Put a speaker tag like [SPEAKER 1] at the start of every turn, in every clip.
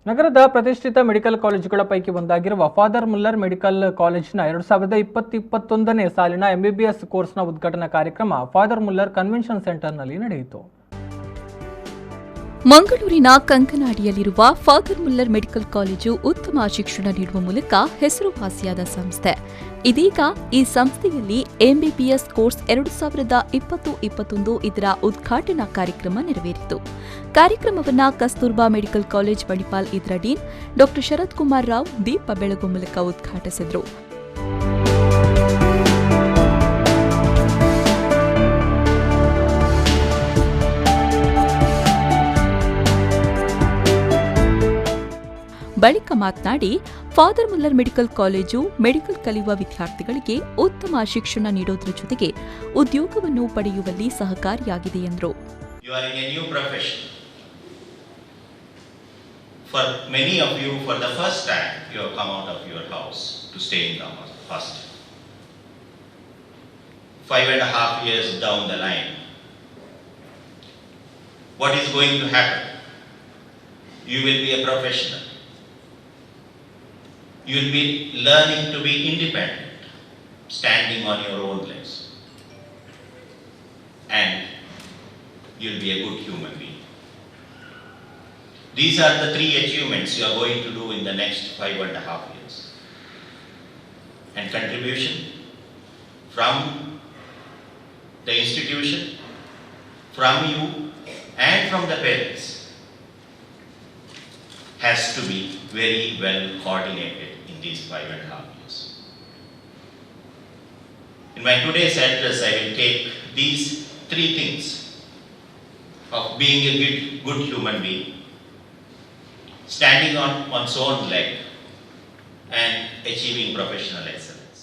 [SPEAKER 1] ನಗರದ ಪ್ರತಿಷ್ಠಿತ ಮೆಡಿಕಲ್ ಕಾಲೇಜುಗಳ ಪೈಕಿ ಒಂದಾಗಿರುವ ಫಾದರ್ ಮುಲ್ಲರ್ ಮೆಡಿಕಲ್ ಕಾಲೇಜಿನ 2020-21ನೇ ಸಾಲಿನ ಎಂಬಿಬಿಎಸ್ ಕೋರ್ಸ್ನ ಉದ್ಘಾಟನಾ ಕಾರ್ಯಕ್ರಮ ಫಾದರ್ ಮುಲ್ಲರ್ ಕನ್ವೆನ್ಷನ್ ಸೆಂಟರ್ನಲ್ಲಿ ನಡೆಯಿತು.
[SPEAKER 2] ಮಂಗಳೂರಿನ ಕಂಕನಾಡಿಯಲ್ಲಿರುವ ಫಾದರ್ ಮುಲ್ಲರ್ ಮೆಡಿಕಲ್ ಕಾಲೇಜು ಉತ್ತಮ ಶಿಕ್ಷಣ ನೀಡುವ ಮೂಲಕ ಹೆಸರುವಾಸಿಯಾದ ಸಂಸ್ಥೆ. ಇದೀಗ ಈ ಸಂಸ್ಥೆಯಲ್ಲಿ ಎಂಬಿಬಿಎಸ್ ಕೋರ್ಸ್ 2020-21 ಇದರ ಉದ್ಘಾಟನಾ ಕಾರ್ಯಕ್ರಮ ನೆರವೇರಿತು. ಕಾರ್ಯಕ್ರಮವನ್ನು ಕಸ್ತೂರ್ಬಾ ಮೆಡಿಕಲ್ ಕಾಲೇಜ್ ಮಣಿಪಾಲ್ ಇದರ ಡೀನ್ ಡಾ ಶರತ್ ಕುಮಾರ್ ರಾವ್ ದೀಪ ಬೆಳಗುವ ಮೂಲಕ ಉದ್ಘಾಟಿಸಿದರು. ಬಳಿಕ ಮಾತನಾಡಿ, father Muller medical college medical ಕಲಿಯುವ ವಿದ್ಯಾರ್ಥಿಗಳಿಗೆ ಉತ್ತಮ ಶಿಕ್ಷಣ ನೀಡುವುದರ ಜೊತೆಗೆ ಉದ್ಯೋಗವನ್ನು ಪಡೆಯುವಲ್ಲಿ ಸಹಕಾರಿಯಾಗಿದೆ ಎಂದರು.
[SPEAKER 3] For many of you, for the first time, you have come out of your house to stay in the hostel. 5.5 years down the line, what is going to happen? You will be a professional. You will be learning to be independent, standing on your own legs. And you will be a good human being. These are the 3 achievements you are going to do in the next 5.5 years. And contribution from the institution, from you, and from the parents has to be very well coordinated in these 5.5 years. In my today's address, I will take these 3 things of being a good human being, standing on one's own leg, and achieving professional excellence.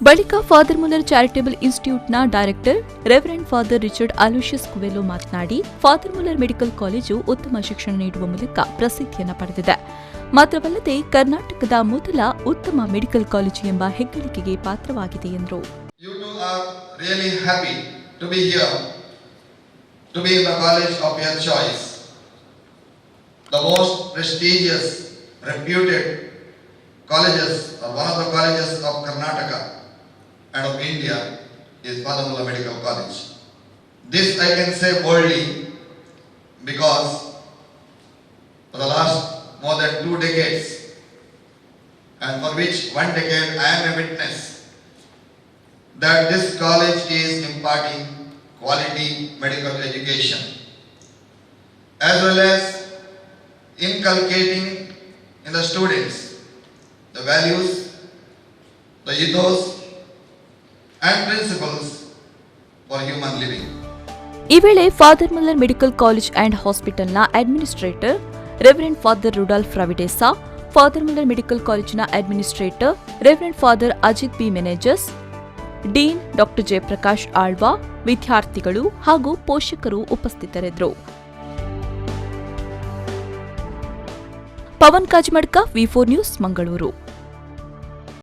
[SPEAKER 2] ಬಳಿಕ father Muller charitable ಇನ್ಸ್ಟಿಟ್ಯೂಟ್ನ director reverend father Richard Aloysius Coelho ಮಾತನಾಡಿ, father Muller medical college ಉತ್ತಮ ಶಿಕ್ಷಣ ನೀಡುವ ಮೂಲಕ ಪ್ರಸಿದ್ಧಿಯನ್ನು ಪಡೆದಿದೆ. ಮಾತ್ರವಲ್ಲದೆ ಕರ್ನಾಟಕದ ಮೊದಲ ಉತ್ತಮ ಮೆಡಿಕಲ್ ಕಾಲೇಜು ಎಂಬ ಹೆಗ್ಗಳಿಕೆಗೆ ಪಾತ್ರವಾಗಿದೆ ಎಂದರು.
[SPEAKER 4] The most prestigious, reputed colleges, or one of the colleges of Karnataka and of India is Father Mullers Medical College. This I can say boldly because for the last more than 2 decades, and for which 1 decade I am a witness, that this college is imparting quality medical education as well as inculcating in the students the values, the ethos and principles for human living.
[SPEAKER 2] ಈ ವೇಳೆ father Muller medical college and ಹಾಸ್ಪಿಟಲ್ನ administrator reverend father Rudolph Ravi D'Sa, father Muller medical ಕಾಲೇಜಿನ administrator reverend father Ajith B Menezes, dean ಡಾ ಜಯಪ್ರಕಾಶ್ ಆಳ್ವಾ, ವಿದ್ಯಾರ್ಥಿಗಳು ಹಾಗೂ ಪೋಷಕರು ಉಪಸ್ಥಿತರಿದ್ದರು. Pavan Kajmadka, V4 news, Mangaluru.